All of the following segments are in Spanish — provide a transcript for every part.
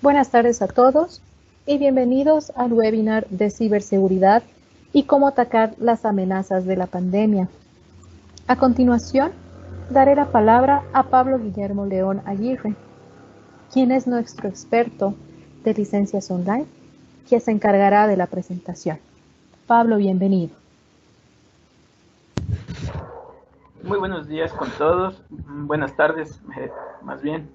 Buenas tardes a todos y bienvenidos al webinar de ciberseguridad y cómo atacar las amenazas de la pandemia. A continuación, daré la palabra a Pablo Guillermo León Aguirre, quien es nuestro experto de licencias online, quien se encargará de la presentación. Pablo, bienvenido. Muy buenos días con todos, buenas tardes más bien.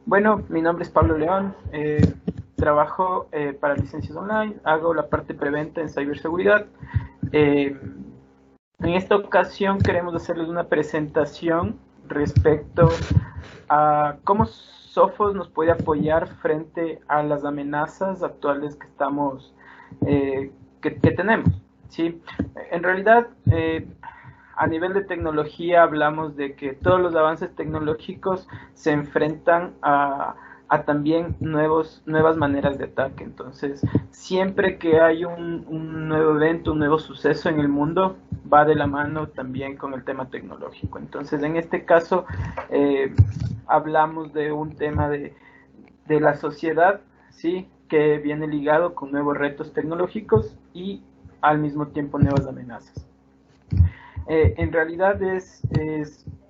Bueno, mi nombre es Pablo León, trabajo para licencias online, hago la parte preventa en ciberseguridad. En esta ocasión queremos hacerles una presentación respecto a cómo Sophos nos puede apoyar frente a las amenazas actuales que estamos que tenemos. ¿Sí? En realidad, a nivel de tecnología hablamos de que todos los avances tecnológicos se enfrentan a también nuevas maneras de ataque. Entonces, siempre que hay un nuevo evento, un nuevo suceso en el mundo, va de la mano también con el tema tecnológico. Entonces, en este caso, hablamos de un tema de la sociedad, ¿sí? Que viene ligado con nuevos retos tecnológicos y al mismo tiempo nuevas amenazas. En realidad es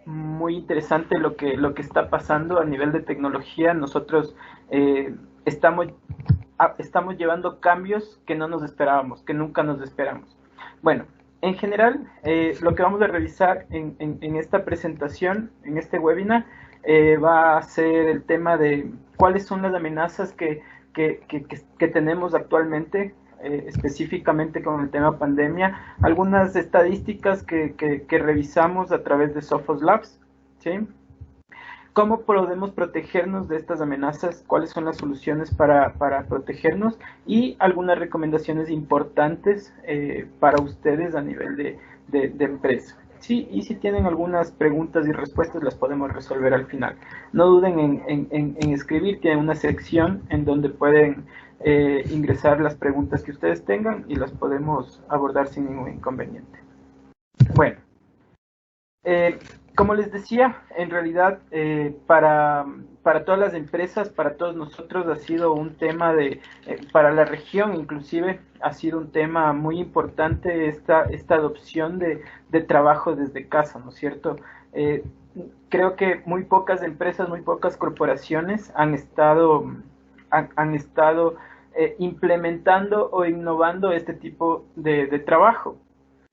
muy interesante lo que está pasando a nivel de tecnología. Nosotros estamos llevando cambios que no nos esperábamos, que nunca nos esperamos. Bueno, en general, lo que vamos a revisar en esta presentación, en este webinar, va a ser el tema de cuáles son las amenazas que tenemos actualmente, específicamente con el tema pandemia, algunas estadísticas que revisamos a través de Sophos Labs, ¿sí? ¿Cómo podemos protegernos de estas amenazas? ¿Cuáles son las soluciones para protegernos? Y algunas recomendaciones importantes para ustedes a nivel de empresa. Sí, y si tienen algunas preguntas y respuestas las podemos resolver al final. No duden en escribir, tienen una sección en donde pueden ingresar las preguntas que ustedes tengan y las podemos abordar sin ningún inconveniente. Bueno, como les decía, en realidad para todas las empresas, para todos nosotros ha sido un tema para la región inclusive, ha sido un tema muy importante esta adopción de trabajo desde casa, ¿no es cierto? Creo que muy pocas empresas, muy pocas corporaciones han estado implementando o innovando este tipo de trabajo.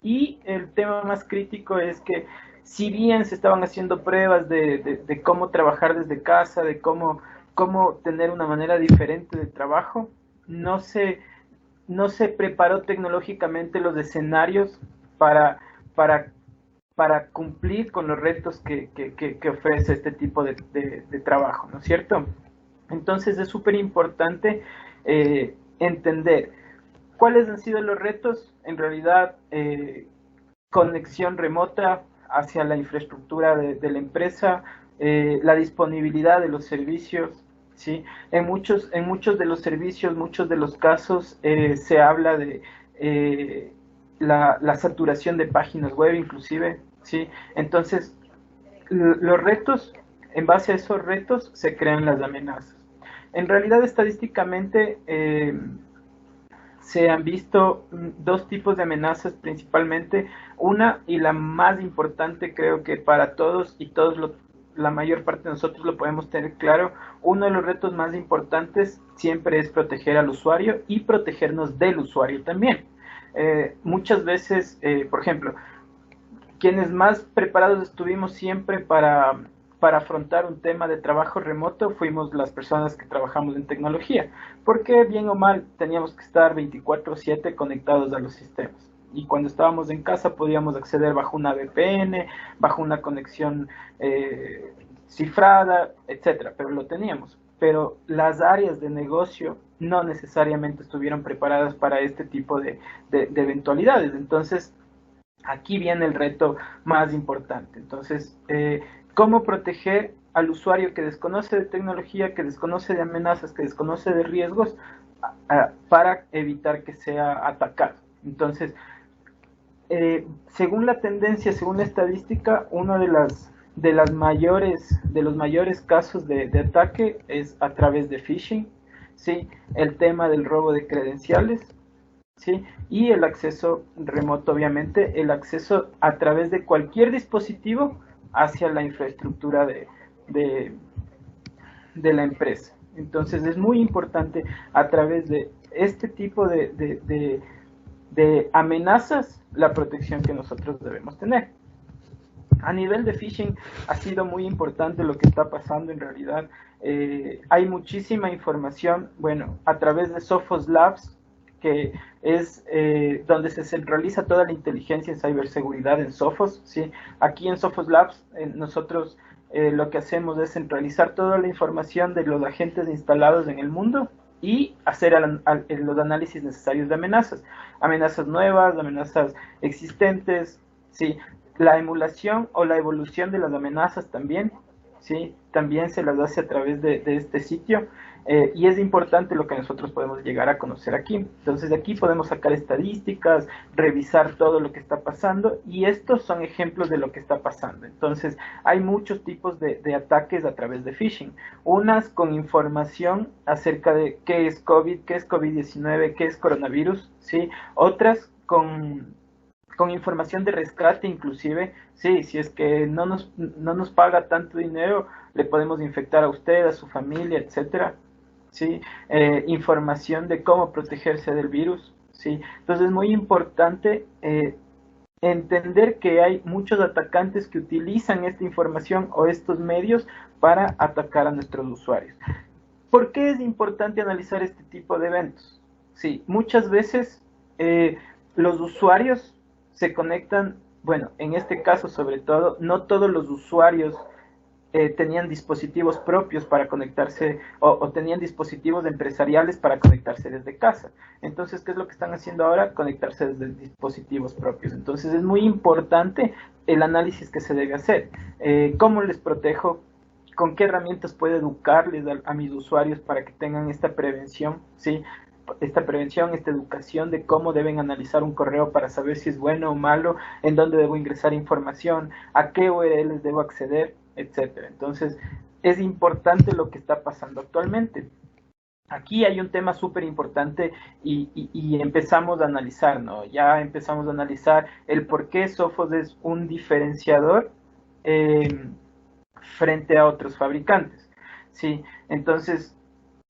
Y el tema más crítico es que si bien se estaban haciendo pruebas de cómo trabajar desde casa, de cómo tener una manera diferente de trabajo, no se preparó tecnológicamente los escenarios para, para, para cumplir con los retos que ofrece este tipo de trabajo, ¿no es cierto? Entonces es súper importante entender cuáles han sido los retos. En realidad, conexión remota hacia la infraestructura de la empresa, la disponibilidad de los servicios, ¿sí? En muchos de los servicios, muchos de los casos, se habla de la saturación de páginas web inclusive, ¿sí? Entonces, los retos, en base a esos retos, se crean las amenazas. En realidad, estadísticamente, se han visto dos tipos de amenazas principalmente. Una, y la más importante creo que para todos y la mayor parte de nosotros lo podemos tener claro, uno de los retos más importantes siempre es proteger al usuario y protegernos del usuario también. Muchas veces, por ejemplo, quienes más preparados estuvimos siempre para afrontar un tema de trabajo remoto fuimos las personas que trabajamos en tecnología, porque bien o mal teníamos que estar 24/7 conectados a los sistemas. Y cuando estábamos en casa podíamos acceder bajo una VPN, bajo una conexión cifrada, etcétera, pero lo teníamos. Pero las áreas de negocio no necesariamente estuvieron preparadas para este tipo de eventualidades. Entonces, aquí viene el reto más importante. Entonces, ¿cómo proteger al usuario que desconoce de tecnología, que desconoce de amenazas, que desconoce de riesgos, para evitar que sea atacado? Entonces, según la tendencia, según la estadística, una de las de los mayores casos de ataque es a través de phishing, ¿sí? El tema del robo de credenciales, ¿sí? Y el acceso remoto, obviamente, el acceso a través de cualquier dispositivo hacia la infraestructura de, de la empresa. Entonces es muy importante a través de este tipo de amenazas la protección que nosotros debemos tener. A nivel de phishing ha sido muy importante lo que está pasando en realidad. Hay muchísima información, bueno, a través de Sophos Labs, que es donde se centraliza toda la inteligencia en ciberseguridad en Sophos, ¿sí? Aquí en Sophos Labs nosotros lo que hacemos es centralizar toda la información de los agentes instalados en el mundo y hacer los análisis necesarios de amenazas nuevas, amenazas existentes, ¿sí? La emulación o la evolución de las amenazas también, ¿sí? También se las hace a través de este sitio, y es importante lo que nosotros podemos llegar a conocer aquí. Entonces de aquí podemos sacar estadísticas, revisar todo lo que está pasando, y estos son ejemplos de lo que está pasando. Entonces hay muchos tipos de ataques a través de phishing, unas con información acerca de qué es COVID, qué es COVID-19, qué es coronavirus, ¿sí? Otras con información de rescate inclusive, sí, si es que no nos paga tanto dinero, le podemos infectar a usted, a su familia, etcétera, sí, información de cómo protegerse del virus, sí. Entonces es muy importante entender que hay muchos atacantes que utilizan esta información o estos medios para atacar a nuestros usuarios. ¿Por qué es importante analizar este tipo de eventos? Sí, muchas veces los usuarios se conectan, bueno, en este caso sobre todo, no todos los usuarios tenían dispositivos propios para conectarse o tenían dispositivos empresariales para conectarse desde casa. Entonces, ¿qué es lo que están haciendo ahora? Conectarse desde dispositivos propios. Entonces, es muy importante el análisis que se debe hacer. ¿Cómo les protejo? ¿Con qué herramientas puedo educarles a mis usuarios para que tengan esta prevención? ¿Sí? Esta prevención, esta educación de cómo deben analizar un correo para saber si es bueno o malo, en dónde debo ingresar información, a qué URLs debo acceder, etcétera. Entonces, es importante lo que está pasando actualmente. Aquí hay un tema súper importante y empezamos a analizar, ¿no? Ya empezamos a analizar el por qué Sophos es un diferenciador frente a otros fabricantes, ¿sí? Entonces,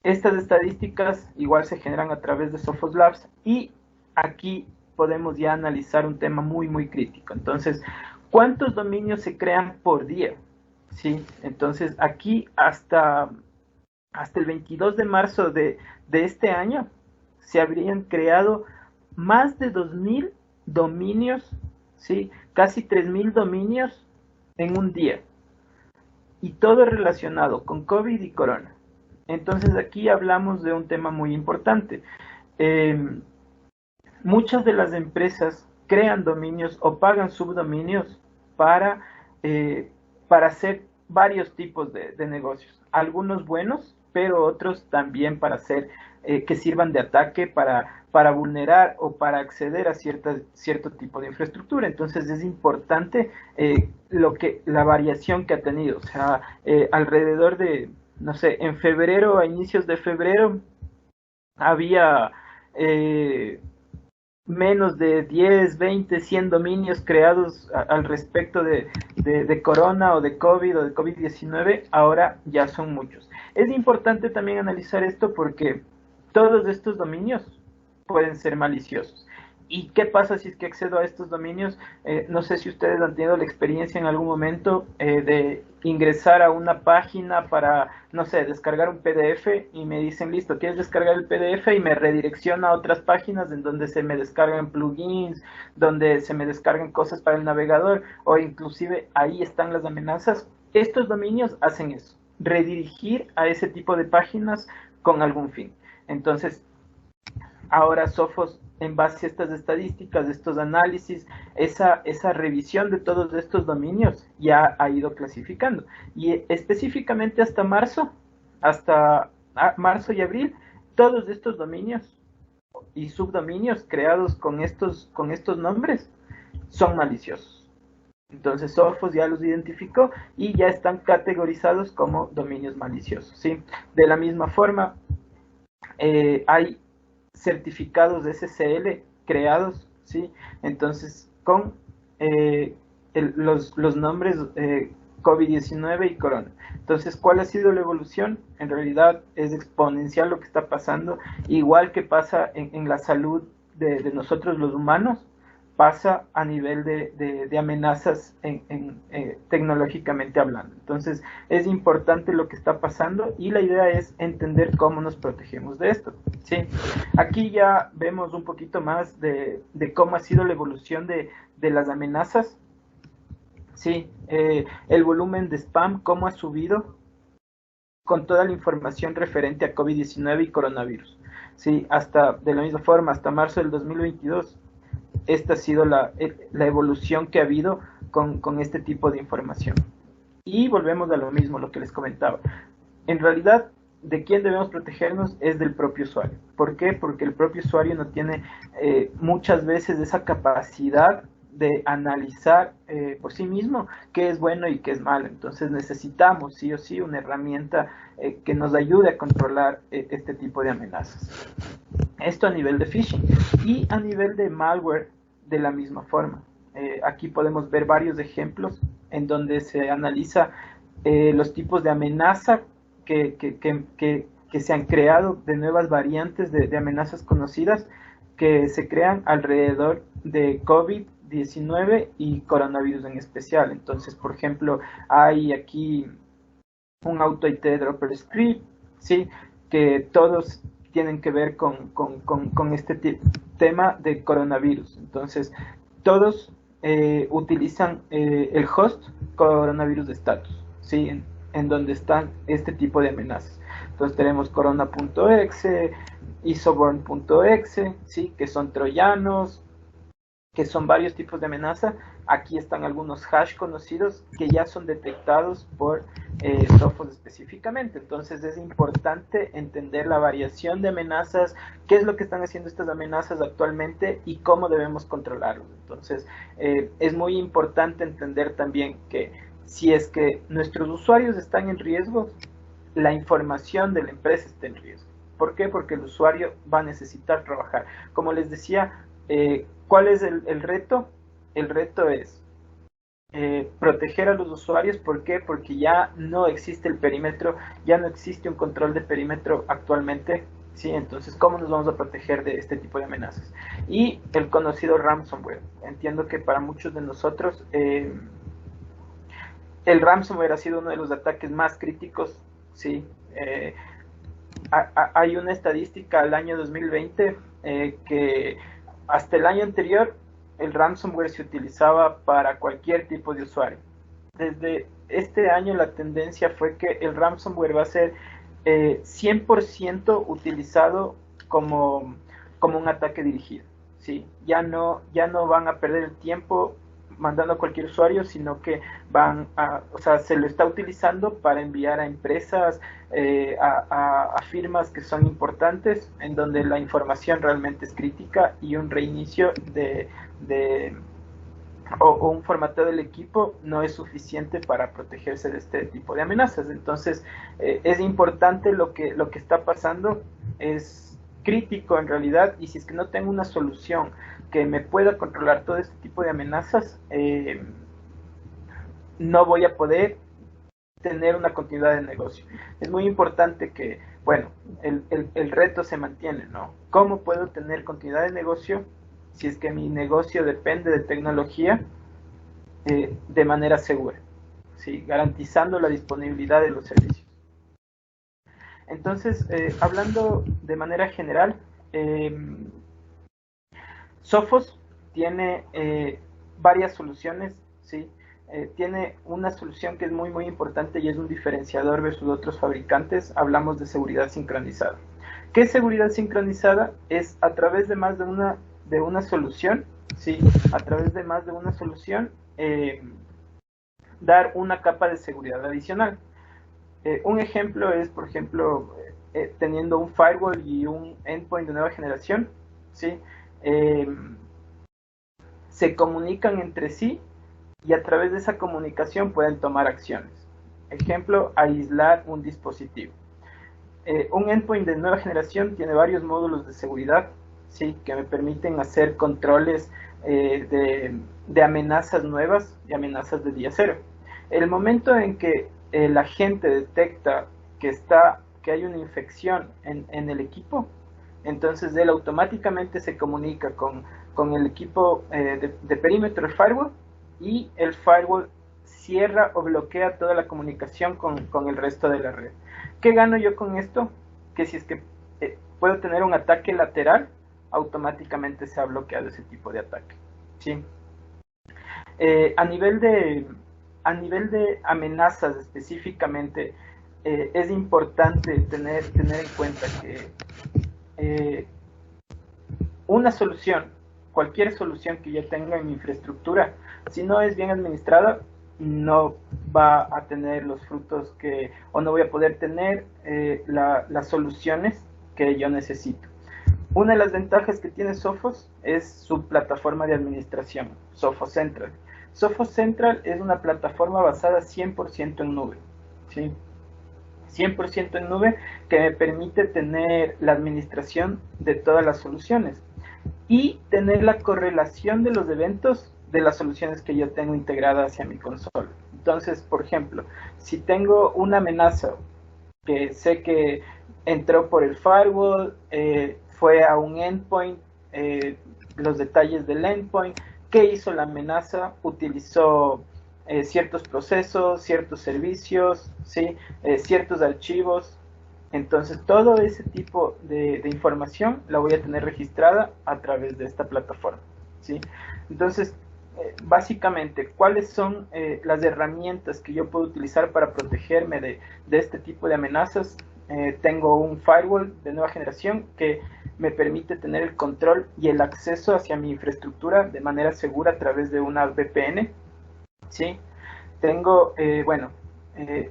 estas estadísticas igual se generan a través de Sophos Labs y aquí podemos ya analizar un tema muy, muy crítico. Entonces, ¿cuántos dominios se crean por día? ¿Sí? Entonces, aquí hasta el 22 de marzo de este año se habrían creado más de 2.000 dominios, ¿sí? Casi 3.000 dominios en un día. Y todo relacionado con COVID y corona. Entonces aquí hablamos de un tema muy importante. Muchas de las empresas crean dominios o pagan subdominios para hacer varios tipos de negocios. Algunos buenos, pero otros también para hacer que sirvan de ataque para vulnerar o para acceder a cierto tipo de infraestructura. Entonces es importante la variación que ha tenido. O sea, alrededor de, no sé, en febrero, a inicios de febrero, había menos de 10, 20, 100 dominios creados al respecto de corona o de COVID o de COVID-19, ahora ya son muchos. Es importante también analizar esto porque todos estos dominios pueden ser maliciosos. ¿Y qué pasa si es que accedo a estos dominios? No sé si ustedes han tenido la experiencia en algún momento de ingresar a una página para, no sé, descargar un PDF y me dicen, listo, ¿quieres descargar el PDF? Y me redirecciona a otras páginas en donde se me descargan plugins, donde se me descargan cosas para el navegador, o inclusive ahí están las amenazas. Estos dominios hacen eso, redirigir a ese tipo de páginas con algún fin. Entonces, ahora Sophos, en base a estas estadísticas, estos análisis, esa revisión de todos estos dominios ya ha ido clasificando. Y específicamente hasta marzo y abril, todos estos dominios y subdominios creados con estos nombres son maliciosos. Entonces Sophos ya los identificó y ya están categorizados como dominios maliciosos, ¿sí? De la misma forma, hay certificados de SSL creados, ¿sí? Entonces, con los nombres COVID-19 y Corona. Entonces, ¿cuál ha sido la evolución? En realidad es exponencial lo que está pasando, igual que pasa en la salud de nosotros los humanos, pasa a nivel de amenazas tecnológicamente hablando. Entonces, es importante lo que está pasando y la idea es entender cómo nos protegemos de esto, ¿sí? Aquí ya vemos un poquito más de cómo ha sido la evolución de las amenazas, ¿sí? El volumen de spam, cómo ha subido con toda la información referente a COVID-19 y coronavirus, ¿sí? Hasta, de la misma forma, hasta marzo del 2022, esta ha sido la evolución que ha habido con este tipo de información. Y volvemos a lo mismo, lo que les comentaba. En realidad, ¿de quién debemos protegernos? Es del propio usuario. ¿Por qué? Porque el propio usuario no tiene muchas veces esa capacidad de analizar por sí mismo qué es bueno y qué es malo. Entonces necesitamos sí o sí una herramienta que nos ayude a controlar este tipo de amenazas. Esto a nivel de phishing y a nivel de malware de la misma forma. Aquí podemos ver varios ejemplos en donde se analiza los tipos de amenaza que se han creado, de nuevas variantes de amenazas conocidas que se crean alrededor de COVID-19 y coronavirus en especial. Entonces, por ejemplo, hay aquí un auto IT dropper script, ¿sí? Que todos tienen que ver con este tema de coronavirus. Entonces, todos utilizan el host coronavirus de status, ¿sí? En donde están este tipo de amenazas. Entonces tenemos corona.exe, isoborn.exe, ¿sí? Que son troyanos, que son varios tipos de amenaza. Aquí están algunos hash conocidos que ya son detectados por Sophos específicamente. Entonces es importante entender la variación de amenazas, qué es lo que están haciendo estas amenazas actualmente y cómo debemos controlarlos. Entonces es muy importante entender también que si es que nuestros usuarios están en riesgo, la información de la empresa está en riesgo. ¿Por qué? Porque el usuario va a necesitar trabajar. Como les decía, ¿cuál es el reto? El reto es proteger a los usuarios. ¿Por qué? Porque ya no existe el perímetro, ya no existe un control de perímetro actualmente, ¿sí? Entonces, ¿cómo nos vamos a proteger de este tipo de amenazas? Y el conocido ransomware. Entiendo que para muchos de nosotros el ransomware ha sido uno de los ataques más críticos, ¿sí? Hay una estadística al año 2020 que hasta el año anterior el ransomware se utilizaba para cualquier tipo de usuario. Desde este año la tendencia fue que el ransomware va a ser 100% utilizado como un ataque dirigido, ¿sí? Ya no van a perder el tiempo mandando a cualquier usuario, sino que se lo está utilizando para enviar a empresas, a firmas que son importantes, en donde la información realmente es crítica y un reinicio o un formateo del equipo no es suficiente para protegerse de este tipo de amenazas. Entonces es importante lo que está pasando, es crítico en realidad, y si es que no tengo una solución que me pueda controlar todo este tipo de amenazas, no voy a poder tener una continuidad de negocio. Es muy importante que, bueno, el reto se mantiene, ¿no? ¿Cómo puedo tener continuidad de negocio si es que mi negocio depende de tecnología de manera segura, ¿sí? Garantizando la disponibilidad de los servicios? Entonces, hablando de manera general, Sophos tiene varias soluciones, ¿sí? Tiene una solución que es muy muy importante y es un diferenciador versus otros fabricantes. Hablamos de seguridad sincronizada. ¿Qué es seguridad sincronizada? Es a través de más de una solución, ¿sí? A través de más de una solución, dar una capa de seguridad adicional. Un ejemplo es, por ejemplo, teniendo un firewall y un endpoint de nueva generación, ¿sí? Se comunican entre sí y a través de esa comunicación pueden tomar acciones. Ejemplo, aislar un dispositivo. Un endpoint de nueva generación tiene varios módulos de seguridad, ¿sí?, que me permiten hacer controles de amenazas nuevas y amenazas de día cero. El momento en que el agente detecta que hay una infección en el equipo, entonces él automáticamente se comunica con el equipo de perímetro, el firewall, y el firewall cierra o bloquea toda la comunicación con el resto de la red. ¿Qué gano yo con esto? Que si es que puedo tener un ataque lateral, automáticamente se ha bloqueado ese tipo de ataque, ¿sí? A nivel de amenazas específicamente, es importante tener en cuenta que una solución, cualquier solución que yo tenga en mi infraestructura, si no es bien administrada, no va a tener los frutos o no voy a poder tener las soluciones que yo necesito. Una de las ventajas que tiene Sophos es su plataforma de administración, Sophos Central. Sophos Central es una plataforma basada 100% en nube, ¿sí? 100% en nube, que me permite tener la administración de todas las soluciones y tener la correlación de los eventos de las soluciones que yo tengo integradas hacia mi consola. Entonces, por ejemplo, si tengo una amenaza que sé que entró por el firewall, fue a un endpoint, los detalles del endpoint, qué hizo la amenaza, utilizó ciertos procesos, ciertos servicios, ¿sí? Ciertos archivos. Entonces, todo ese tipo de información la voy a tener registrada a través de esta plataforma, ¿sí? Entonces, básicamente, ¿cuáles son las herramientas que yo puedo utilizar para protegerme de este tipo de amenazas? Tengo un firewall de nueva generación que me permite tener el control y el acceso hacia mi infraestructura de manera segura a través de una VPN, ¿sí? Tengo,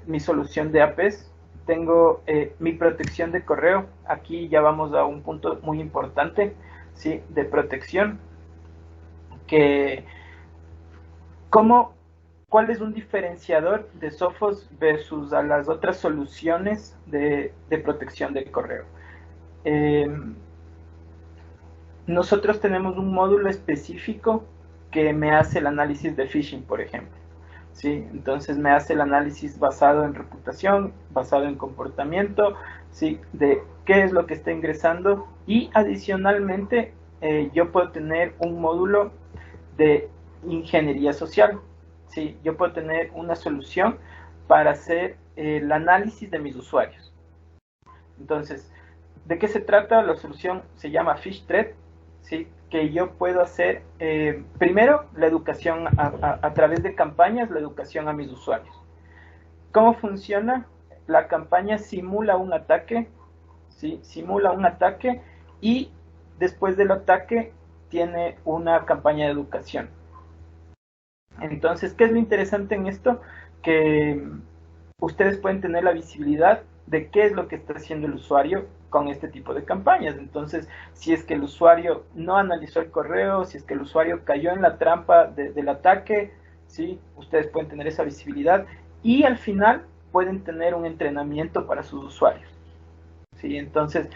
mi solución de APs, tengo mi protección de correo. Aquí ya vamos a un punto muy importante, ¿sí?, de protección, que ¿cuál es un diferenciador de Sophos versus a las otras soluciones de protección de correo? Nosotros tenemos un módulo específico que me hace el análisis de phishing, por ejemplo, ¿sí? Entonces me hace el análisis basado en reputación, basado en comportamiento, ¿sí?, de qué es lo que está ingresando, y adicionalmente yo puedo tener un módulo de ingeniería social, ¿sí? Yo puedo tener una solución para hacer el análisis de mis usuarios. Entonces, ¿de qué se trata? La solución se llama PhishThreat, ¿sí?, que yo puedo hacer primero la educación a través de campañas, la educación a mis usuarios. ¿Cómo funciona? La campaña simula un ataque, ¿sí?, simula un ataque, y después del ataque tiene una campaña de educación. Entonces, ¿qué es lo interesante en esto? Que ustedes pueden tener la visibilidad de qué es lo que está haciendo el usuario con este tipo de campañas. Entonces, si es que el usuario no analizó el correo, si es que el usuario cayó en la trampa del ataque, ¿sí?, ustedes pueden tener esa visibilidad, y al final pueden tener un entrenamiento para sus usuarios, ¿sí? Entonces,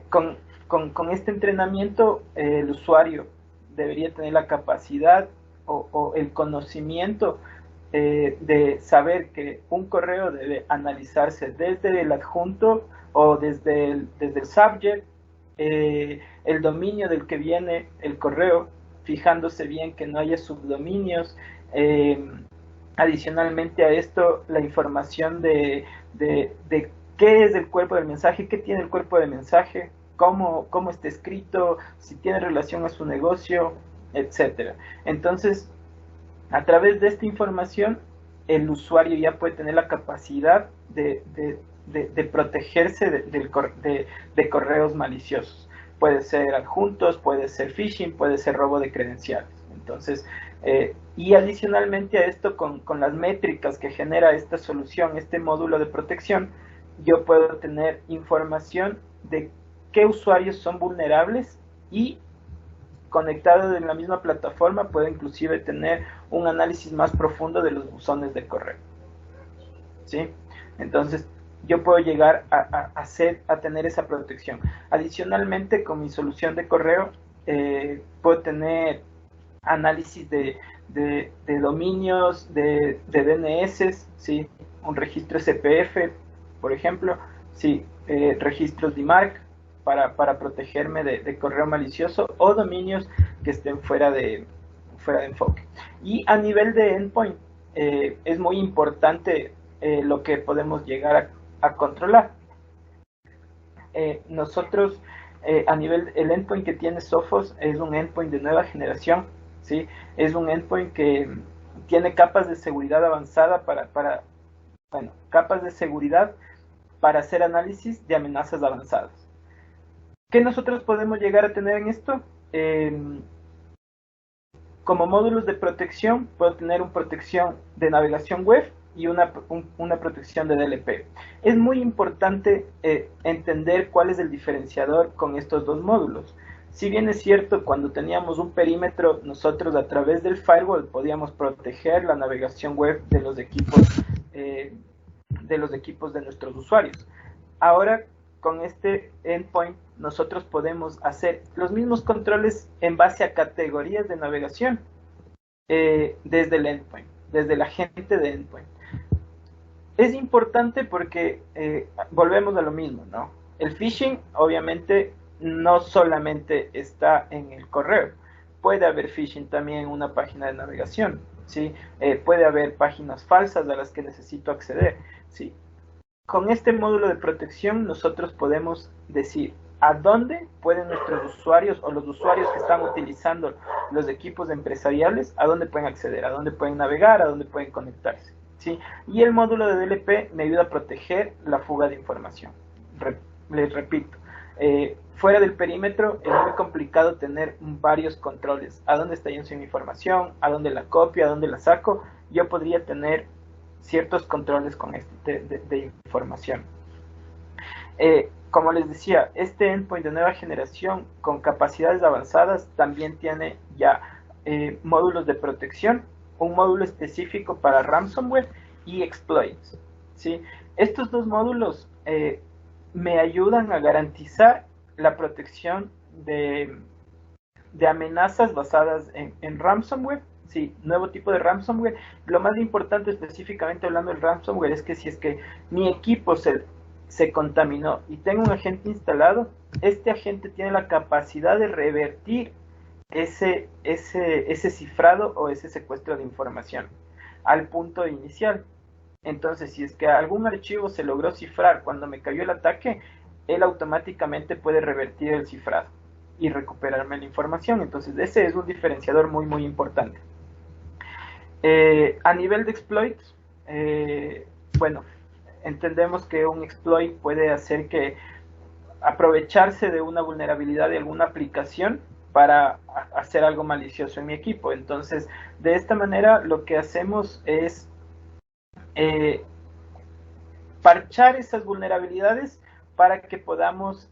con este entrenamiento, el usuario debería tener la capacidad o el conocimiento de saber que un correo debe analizarse desde el adjunto o desde el subject, el dominio del que viene el correo, fijándose bien que no haya subdominios. Adicionalmente a esto, la información de qué es el cuerpo del mensaje, qué tiene el cuerpo del mensaje, cómo está escrito, si tiene relación a su negocio, etcétera. Entonces, a través de esta información, el usuario ya puede tener la capacidad de protegerse de correos maliciosos. Puede ser adjuntos, puede ser phishing, puede ser robo de credenciales. Entonces, y adicionalmente a esto, con las métricas que genera esta solución, este módulo de protección, yo puedo tener información de qué usuarios son vulnerables y conectado en la misma plataforma, puedo inclusive tener un análisis más profundo de los buzones de correo. ¿Sí? Entonces, yo puedo llegar a tener esa protección. Adicionalmente, con mi solución de correo, puedo tener análisis de dominios, de DNS, ¿sí? Un registro SPF, por ejemplo, ¿sí? Registros DMARC para protegerme de correo malicioso o dominios que estén fuera de enfoque. Y a nivel de endpoint, es muy importante lo que podemos llegar a controlar. Nosotros, a nivel, el endpoint que tiene Sophos es un endpoint de nueva generación, ¿sí? Es un endpoint que tiene capas de seguridad avanzada capas de seguridad para hacer análisis de amenazas avanzadas. ¿Qué nosotros podemos llegar a tener en esto? Como módulos de protección, puedo tener una protección de navegación web y una protección de DLP. Es muy importante entender cuál es el diferenciador con estos dos módulos. Si bien es cierto, cuando teníamos un perímetro, nosotros a través del firewall podíamos proteger la navegación web de los equipos de nuestros usuarios. Ahora, con este endpoint, nosotros podemos hacer los mismos controles en base a categorías de navegación desde el endpoint, desde el agente de endpoint. Es importante porque volvemos a lo mismo, ¿no? El phishing, obviamente, no solamente está en el correo. Puede haber phishing también en una página de navegación, ¿sí? Puede haber páginas falsas a las que necesito acceder, ¿sí? Con este módulo de protección nosotros podemos decir a dónde pueden nuestros usuarios o los usuarios que están utilizando los equipos empresariales, a dónde pueden acceder, a dónde pueden navegar, a dónde pueden conectarse, ¿sí? Y el módulo de DLP me ayuda a proteger la fuga de información. Les repito, fuera del perímetro es muy complicado tener varios controles. ¿A dónde está yendo mi información? ¿A dónde la copio? ¿A dónde la saco? Yo podría tener ciertos controles con de información. Como les decía, este endpoint de nueva generación con capacidades avanzadas también tiene ya módulos de protección, un módulo específico para ransomware y exploits, ¿sí? Estos dos módulos me ayudan a garantizar la protección de amenazas basadas en ransomware. Sí, nuevo tipo de ransomware. Lo más importante, específicamente hablando del ransomware, es que si es que mi equipo se contaminó y tengo un agente instalado, este agente tiene la capacidad de revertir ese cifrado o ese secuestro de información al punto inicial. Entonces, si es que algún archivo se logró cifrar cuando me cayó el ataque, él automáticamente puede revertir el cifrado y recuperarme la información. Entonces, ese es un diferenciador muy, muy importante. A nivel de exploits, bueno, entendemos que un exploit puede hacer que aprovecharse de una vulnerabilidad de alguna aplicación para hacer algo malicioso en mi equipo. Entonces, de esta manera lo que hacemos es parchar esas vulnerabilidades para que podamos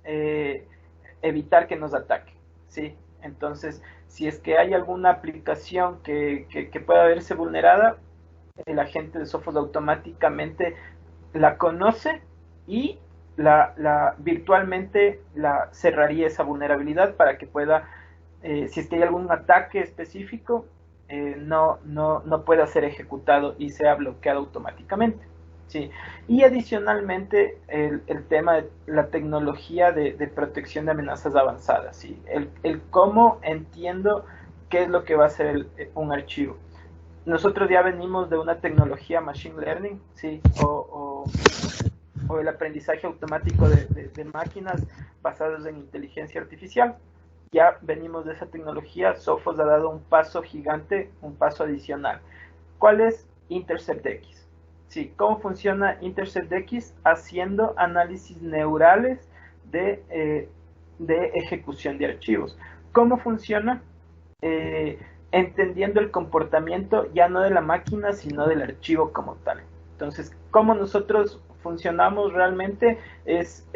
evitar que nos ataque, ¿sí? Entonces, si es que hay alguna aplicación que pueda verse vulnerada, el agente de Sophos automáticamente la conoce y virtualmente la cerraría esa vulnerabilidad para que pueda, si es que hay algún ataque específico, no pueda ser ejecutado y sea bloqueado automáticamente. Sí. Y adicionalmente el tema de la tecnología de protección de amenazas avanzadas, ¿sí? El cómo entiendo qué es lo que va a hacer un archivo. Nosotros ya venimos de una tecnología machine learning, ¿sí? o el aprendizaje automático de máquinas basadas en inteligencia artificial. Ya venimos de esa tecnología. Sophos ha dado un paso gigante, un paso adicional. ¿Cuál es InterceptX? Sí, ¿cómo funciona InterceptX? Haciendo análisis neurales de ejecución de archivos. ¿Cómo funciona? Entendiendo el comportamiento ya no de la máquina, sino del archivo como tal. Entonces, ¿cómo nosotros funcionamos realmente? Es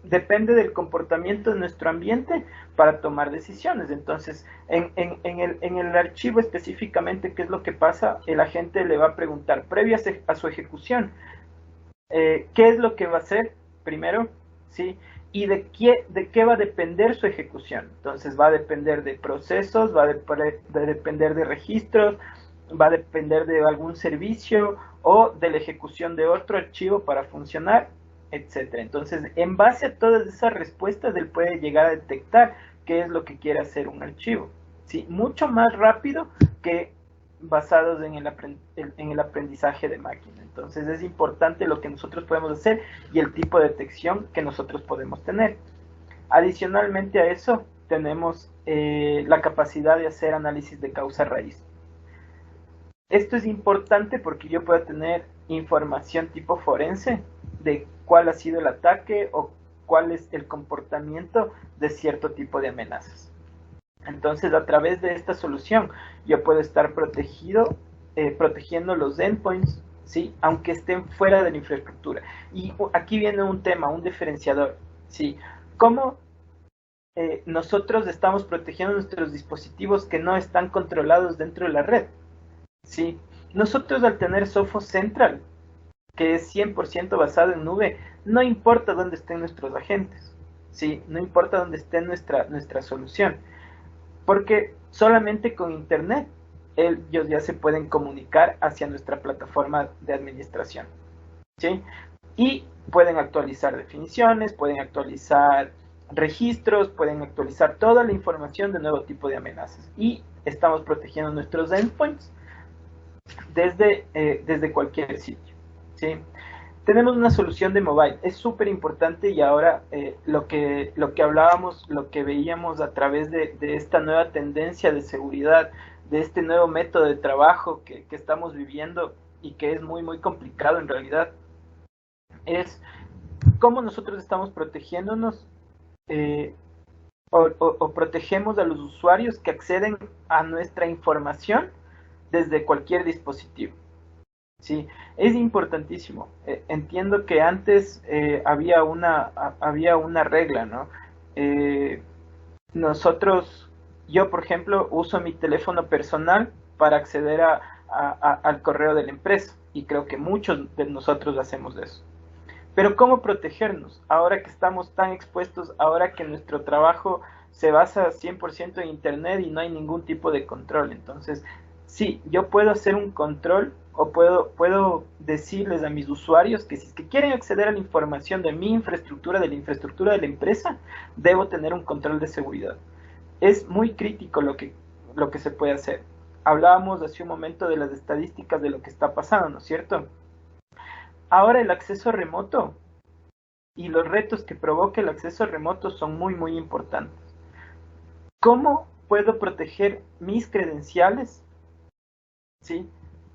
depende del comportamiento de nuestro ambiente para tomar decisiones. Entonces, en el archivo específicamente, ¿qué es lo que pasa? El agente le va a preguntar, previo a su ejecución, ¿qué es lo que va a hacer primero? ¿Sí? ¿Y de qué va a depender su ejecución? Entonces, va a depender de procesos, va a depender de registros, va a depender de algún servicio o de la ejecución de otro archivo para funcionar, etcétera. Entonces, en base a todas esas respuestas, él puede llegar a detectar qué es lo que quiere hacer un archivo, ¿sí? Mucho más rápido que basados en el aprendizaje de máquina. Entonces, es importante lo que nosotros podemos hacer y el tipo de detección que nosotros podemos tener. Adicionalmente a eso, tenemos la capacidad de hacer análisis de causa raíz. Esto es importante porque yo puedo tener información tipo forense de cuál ha sido el ataque o cuál es el comportamiento de cierto tipo de amenazas. Entonces, a través de esta solución, yo puedo estar protegiendo los endpoints, ¿sí? Aunque estén fuera de la infraestructura. Y aquí viene un tema, un diferenciador, ¿sí? ¿Cómo nosotros estamos protegiendo nuestros dispositivos que no están controlados dentro de la red? ¿Sí? Nosotros, al tener Sophos Central, que es 100% basado en nube, no importa dónde estén nuestros agentes, ¿sí? No importa dónde esté nuestra solución, porque solamente con internet ellos ya se pueden comunicar hacia nuestra plataforma de administración, ¿sí? Y pueden actualizar definiciones, pueden actualizar registros, pueden actualizar toda la información de nuevo tipo de amenazas, y estamos protegiendo nuestros endpoints desde cualquier sitio, ¿sí? Tenemos una solución de mobile, es súper importante, y ahora lo que hablábamos, lo que veíamos a través de esta nueva tendencia de seguridad, de este nuevo método de trabajo que estamos viviendo y que es muy, muy complicado en realidad, es cómo nosotros estamos protegiéndonos o protegemos a los usuarios que acceden a nuestra información desde cualquier dispositivo. Sí, es importantísimo. Entiendo que antes había una regla, ¿no? Nosotros, yo por ejemplo, uso mi teléfono personal para acceder al correo de la empresa, y creo que muchos de nosotros hacemos eso. Pero ¿cómo protegernos? Ahora que estamos tan expuestos, ahora que nuestro trabajo se basa 100% en Internet y no hay ningún tipo de control. Entonces, sí, yo puedo hacer un control, o puedo decirles a mis usuarios que si es que quieren acceder a la información de mi infraestructura, de la infraestructura de la empresa, debo tener un control de seguridad. Es muy crítico lo que se puede hacer. Hablábamos hace un momento de las estadísticas de lo que está pasando, ¿no es cierto? Ahora el acceso remoto y los retos que provoca el acceso remoto son muy, muy importantes. ¿Cómo puedo proteger mis credenciales? ¿Sí?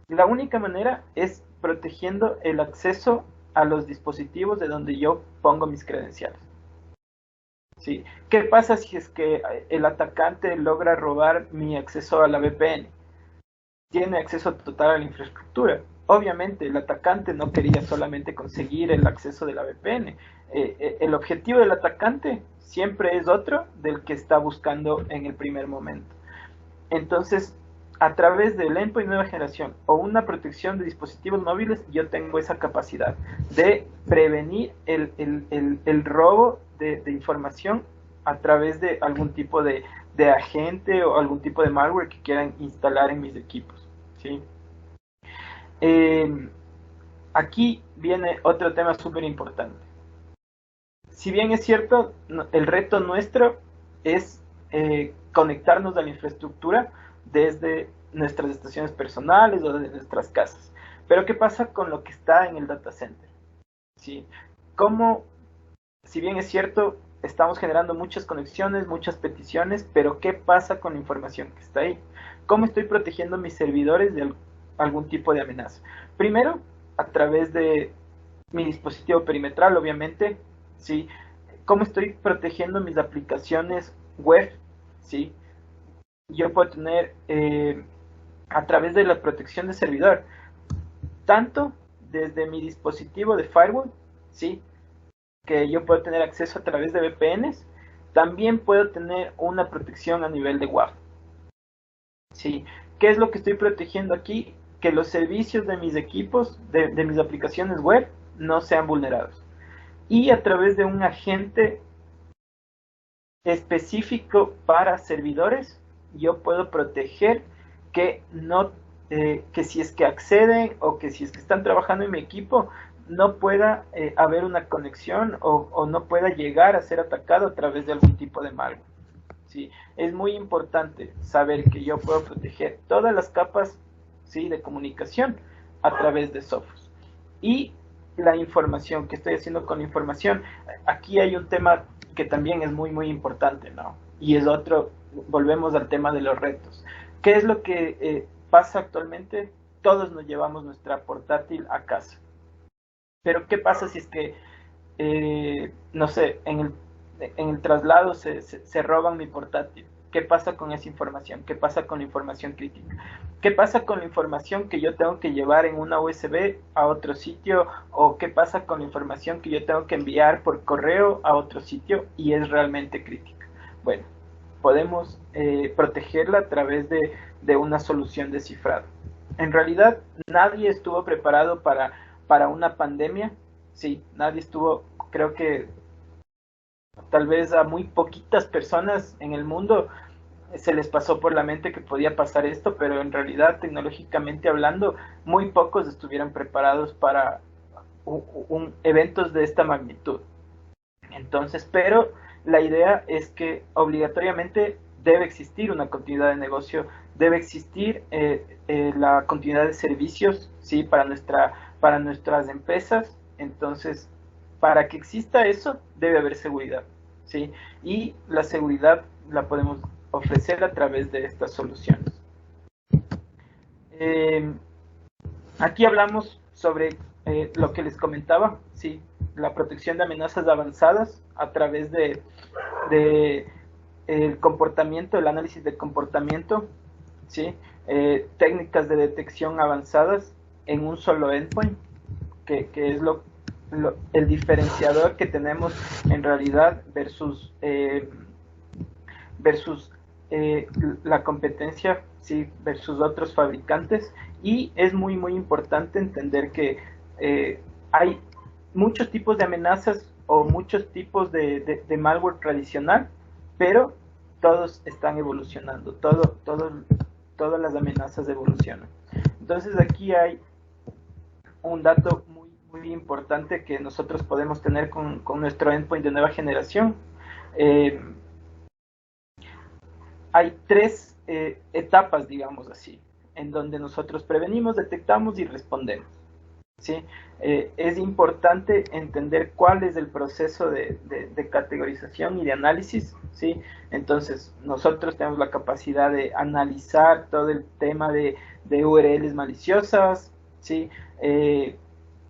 La única manera es protegiendo el acceso a los dispositivos de donde yo pongo mis credenciales. ¿Sí? ¿Qué pasa si es que el atacante logra robar mi acceso a la VPN? Tiene acceso total a la infraestructura. Obviamente el atacante no quería solamente conseguir el acceso de la VPN. El objetivo del atacante siempre es otro del que está buscando en el primer momento. Entonces, a través del endpoint nueva generación o una protección de dispositivos móviles, yo tengo esa capacidad de prevenir el robo de información a través de algún tipo de agente o algún tipo de malware que quieran instalar en mis equipos, ¿sí? Aquí viene otro tema súper importante. Si bien es cierto, el reto nuestro es conectarnos a la infraestructura desde nuestras estaciones personales o desde nuestras casas. Pero ¿qué pasa con lo que está en el data center? ¿Sí? ¿Cómo, si bien es cierto, estamos generando muchas conexiones, muchas peticiones, pero qué pasa con la información que está ahí? ¿Cómo estoy protegiendo mis servidores de algún tipo de amenaza? Primero, a través de mi dispositivo perimetral, obviamente, ¿sí? ¿Cómo estoy protegiendo mis aplicaciones web? ¿Sí? Yo puedo tener a través de la protección de servidor, tanto desde mi dispositivo de firewall, ¿sí? que yo puedo tener acceso a través de VPNs, también puedo tener una protección a nivel de WAF. ¿Sí? ¿Qué es lo que estoy protegiendo aquí? Que los servicios de mis equipos, de mis aplicaciones web, no sean vulnerados. Y a través de un agente específico para servidores, yo puedo proteger que no que si es que acceden o que si es que están trabajando en mi equipo, no pueda haber una conexión o no pueda llegar a ser atacado a través de algún tipo de malware. ¿Sí? Es muy importante saber que yo puedo proteger todas las capas, ¿sí?, de comunicación a través de software. Y la información, que estoy haciendo con la información, aquí hay un tema que también es muy, muy importante, ¿no? Y es otro, volvemos al tema de los retos. ¿Qué es lo que pasa actualmente? Todos nos llevamos nuestra portátil a casa. Pero ¿qué pasa si es que, no sé, en el traslado se roban mi portátil? ¿Qué pasa con esa información? ¿Qué pasa con la información crítica? ¿Qué pasa con la información que yo tengo que llevar en una USB a otro sitio? ¿O qué pasa con la información que yo tengo que enviar por correo a otro sitio y es realmente crítica? Bueno, podemos protegerla a través de una solución de cifrado. En realidad, nadie estuvo preparado para una pandemia. Sí, nadie estuvo, creo que tal vez a muy poquitas personas en el mundo se les pasó por la mente que podía pasar esto, pero en realidad, tecnológicamente hablando, muy pocos estuvieron preparados para eventos de esta magnitud. Entonces, pero la idea es que obligatoriamente debe existir una continuidad de negocio, debe existir la continuidad de servicios, ¿sí?, para nuestras empresas. Entonces, para que exista eso, debe haber seguridad, ¿sí? Y la seguridad la podemos ofrecer a través de estas soluciones. Aquí hablamos sobre lo que les comentaba, ¿sí?, la protección de amenazas avanzadas a través de el comportamiento, el análisis de comportamiento, ¿sí? Técnicas de detección avanzadas en un solo endpoint, que es el diferenciador que tenemos en realidad versus la competencia, ¿sí?, versus otros fabricantes. Y es muy, muy importante entender que hay muchos tipos de amenazas o muchos tipos de malware tradicional, pero todos están evolucionando, todas las amenazas evolucionan. Entonces aquí hay un dato muy, muy importante que nosotros podemos tener con nuestro endpoint de nueva generación. Hay tres etapas, digamos así, en donde nosotros prevenimos, detectamos y respondemos, ¿sí? Es importante entender cuál es el proceso de categorización y de análisis, ¿sí? Entonces, nosotros tenemos la capacidad de analizar todo el tema de URLs maliciosas, ¿sí?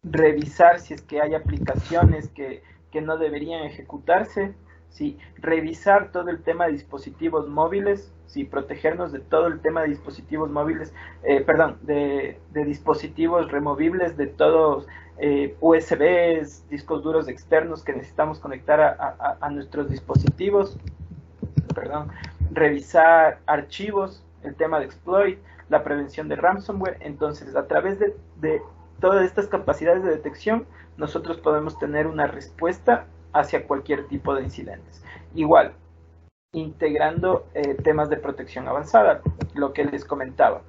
Revisar si es que hay aplicaciones que no deberían ejecutarse, ¿sí? Revisar todo el tema de dispositivos móviles, ¿sí?, protegernos de todo el tema de dispositivos móviles, de dispositivos removibles, de todos USBs, discos duros externos que necesitamos conectar a nuestros dispositivos, revisar archivos, el tema de exploit, la prevención de ransomware. Entonces, a través de todas estas capacidades de detección, nosotros podemos tener una respuesta hacia cualquier tipo de incidentes. Igual, integrando temas de protección avanzada, lo que les comentaba.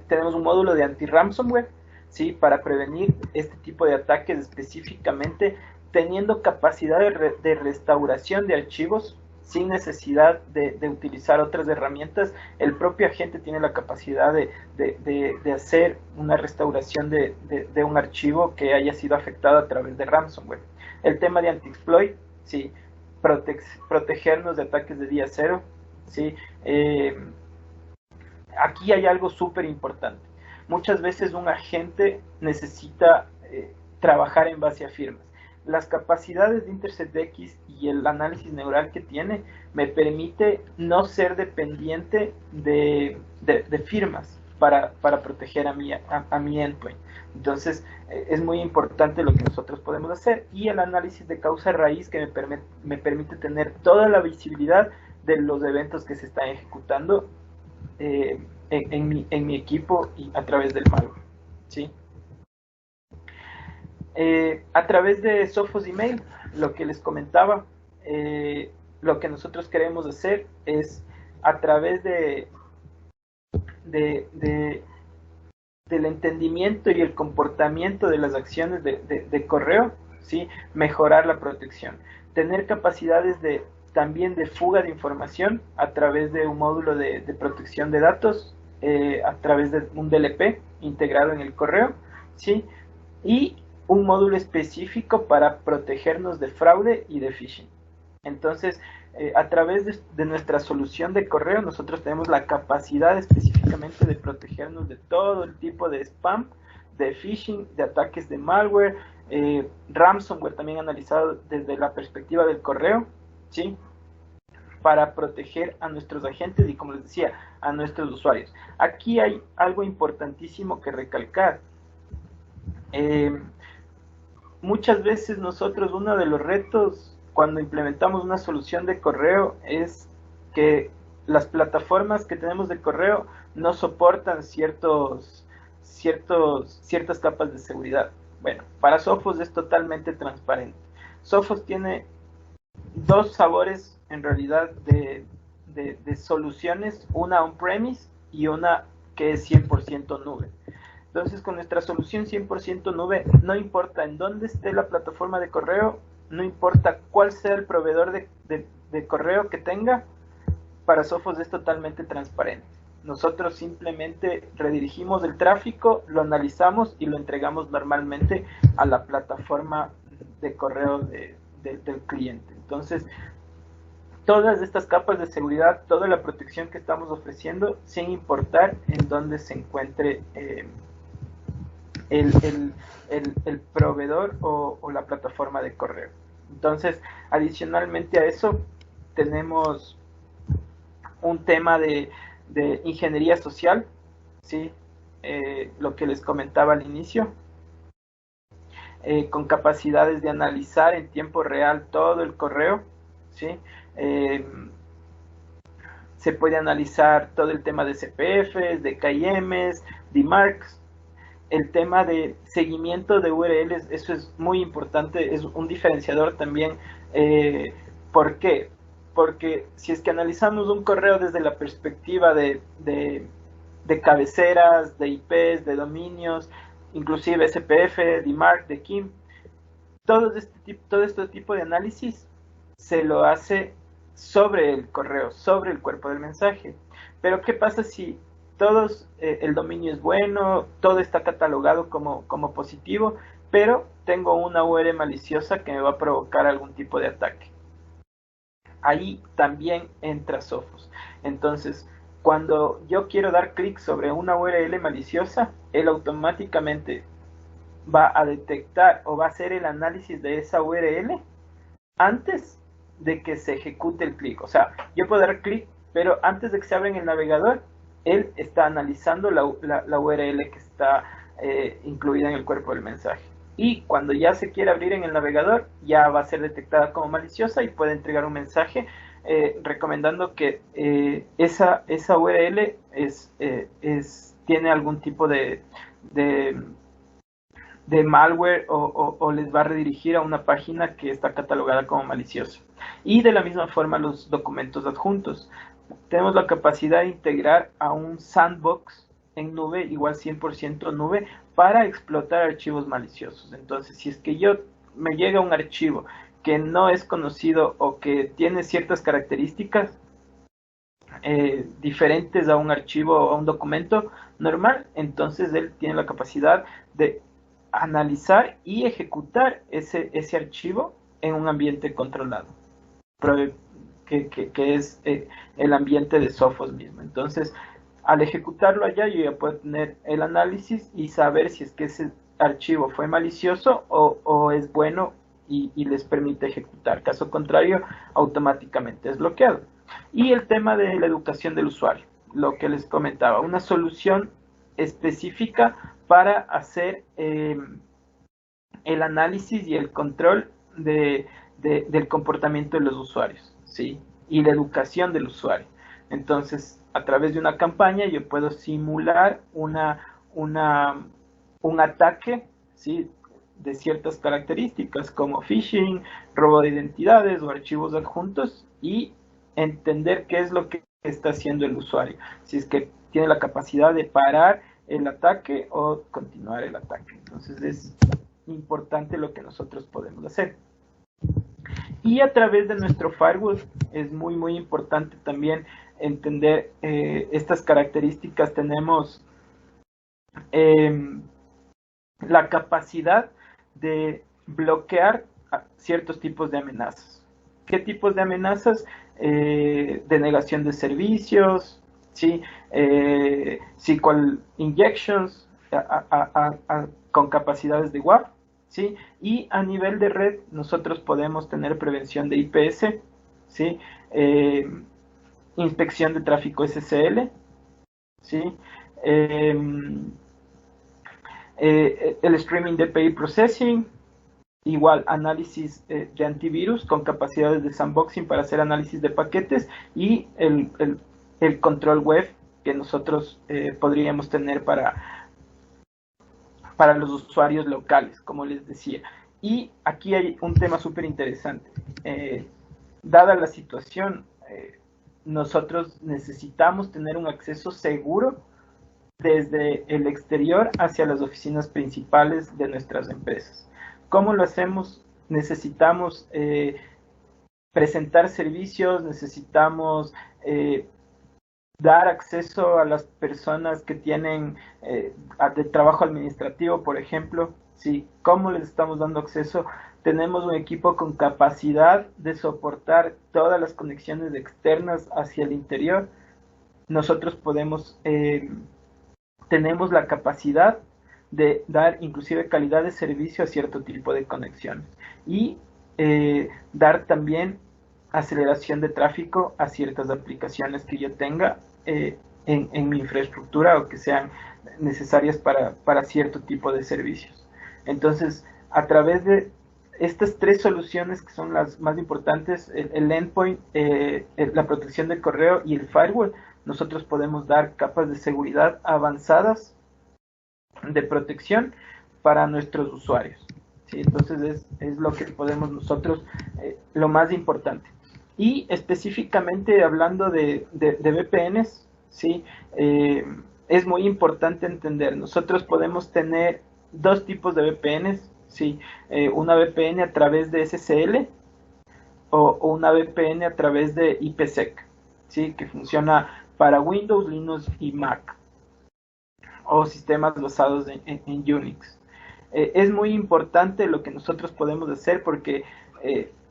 Tenemos un módulo de anti-ransomware, ¿sí?, para prevenir este tipo de ataques específicamente, teniendo capacidad de restauración de archivos sin necesidad de utilizar otras herramientas. El propio agente tiene la capacidad de hacer una restauración de un archivo que haya sido afectado a través de ransomware. El tema de anti-exploit, ¿sí?, protegernos de ataques de día cero, ¿sí? Aquí hay algo súper importante. Muchas veces un agente necesita trabajar en base a firmas. Las capacidades de InterceptX y el análisis neural que tiene me permite no ser dependiente de firmas para proteger a mi endpoint. Entonces, es muy importante lo que nosotros podemos hacer, y el análisis de causa raíz, que me permite tener toda la visibilidad de los eventos que se están ejecutando en mi equipo y a través del malware, ¿sí? A través de Sophos Email, lo que les comentaba, lo que nosotros queremos hacer es, a través del entendimiento y el comportamiento de las acciones de correo, ¿sí?, mejorar la protección. Tener capacidades también de fuga de información a través de un módulo de protección de datos, a través de un DLP integrado en el correo, ¿sí?, y un módulo específico para protegernos de fraude y de phishing. Entonces, a través de nuestra solución de correo, nosotros tenemos la capacidad específicamente de protegernos de todo el tipo de spam, de phishing, de ataques de malware, ransomware también analizado desde la perspectiva del correo, ¿sí?, para proteger a nuestros agentes y, como les decía, a nuestros usuarios. Aquí hay algo importantísimo que recalcar. Muchas veces nosotros, uno de los retos cuando implementamos una solución de correo es que las plataformas que tenemos de correo no soportan ciertas capas de seguridad. Bueno, para Sophos es totalmente transparente. Sophos tiene dos sabores en realidad de soluciones, una on-premise y una que es 100% nube. Entonces, con nuestra solución 100% nube, no importa en dónde esté la plataforma de correo, no importa cuál sea el proveedor de correo que tenga, para Sophos es totalmente transparente. Nosotros simplemente redirigimos el tráfico, lo analizamos y lo entregamos normalmente a la plataforma de correo del cliente. Entonces, todas estas capas de seguridad, toda la protección que estamos ofreciendo, sin importar en dónde se encuentre el proveedor o la plataforma de correo. Entonces, adicionalmente a eso, tenemos un tema de ingeniería social, ¿sí? Lo que les comentaba al inicio, con capacidades de analizar en tiempo real todo el correo, ¿sí? Se puede analizar todo el tema de CPFs, de KIMs, de marks. El tema de seguimiento de URLs, eso es muy importante, es un diferenciador también. ¿Por qué? Porque si es que analizamos un correo desde la perspectiva de cabeceras, de IPs, de dominios, inclusive SPF, de MARC, de KIM, todo este tipo de análisis se lo hace sobre el correo, sobre el cuerpo del mensaje. Pero ¿qué pasa si el dominio es bueno, todo está catalogado como positivo, pero tengo una URL maliciosa que me va a provocar algún tipo de ataque? Ahí también entra Sophos. Entonces, cuando yo quiero dar clic sobre una URL maliciosa, él automáticamente va a detectar o va a hacer el análisis de esa URL antes de que se ejecute el clic. O sea, yo puedo dar clic, pero antes de que se abra en el navegador, él está analizando la URL que está incluida en el cuerpo del mensaje. Y cuando ya se quiere abrir en el navegador, ya va a ser detectada como maliciosa y puede entregar un mensaje recomendando que esa URL tiene algún tipo de malware o les va a redirigir a una página que está catalogada como maliciosa. Y de la misma forma los documentos adjuntos. Tenemos la capacidad de integrar a un sandbox en nube, igual 100% nube, para explotar archivos maliciosos. Entonces, si es que me llega un archivo que no es conocido o que tiene ciertas características diferentes a un archivo o a un documento normal, entonces él tiene la capacidad de analizar y ejecutar ese archivo en un ambiente controlado, que es el ambiente de Sophos mismo. Entonces, al ejecutarlo allá, yo ya puedo tener el análisis y saber si es que ese archivo fue malicioso o es bueno y les permite ejecutar. Caso contrario, automáticamente es bloqueado. Y el tema de la educación del usuario, lo que les comentaba, una solución específica para hacer el análisis y el control del comportamiento de los usuarios, ¿sí? Y la educación del usuario. Entonces, a través de una campaña yo puedo simular un ataque, ¿sí? De ciertas características como phishing, robo de identidades o archivos adjuntos y entender qué es lo que está haciendo el usuario. Si es que tiene la capacidad de parar el ataque o continuar el ataque. Entonces es importante lo que nosotros podemos hacer. Y a través de nuestro firewall es muy importante también entender estas características. Tenemos la capacidad de bloquear ciertos tipos de amenazas. ¿Qué tipos de amenazas? Denegación de servicios, ¿sí? SQL injections con capacidades de WAF, ¿sí? Y a nivel de red nosotros podemos tener prevención de IPS, ¿sí? Inspección de tráfico SSL, ¿sí? El streaming de API processing, igual análisis de antivirus con capacidades de sandboxing para hacer análisis de paquetes y el control web que nosotros podríamos tener para los usuarios locales, como les decía. Y aquí hay un tema súper interesante. Dada la situación, nosotros necesitamos tener un acceso seguro desde el exterior hacia las oficinas principales de nuestras empresas. ¿Cómo lo hacemos? Necesitamos presentar servicios, necesitamos dar acceso a las personas que tienen de trabajo administrativo, por ejemplo. ¿Sí? ¿Cómo les estamos dando acceso? Tenemos un equipo con capacidad de soportar todas las conexiones externas hacia el interior. Nosotros tenemos la capacidad de dar inclusive calidad de servicio a cierto tipo de conexiones y dar también aceleración de tráfico a ciertas aplicaciones que yo tenga en mi infraestructura o que sean necesarias para cierto tipo de servicios. Entonces, a través de estas tres soluciones que son las más importantes, el endpoint, la protección del correo y el firewall, nosotros podemos dar capas de seguridad avanzadas de protección para nuestros usuarios. ¿Sí? Entonces es lo que podemos nosotros, lo más importante. Y específicamente hablando de VPNs, ¿sí? Es muy importante entender, nosotros podemos tener dos tipos de VPNs, ¿sí? Una VPN a través de SSL o una VPN a través de IPsec, ¿sí? Que funciona para Windows, Linux y Mac o sistemas basados en Unix. Es muy importante lo que nosotros podemos hacer porque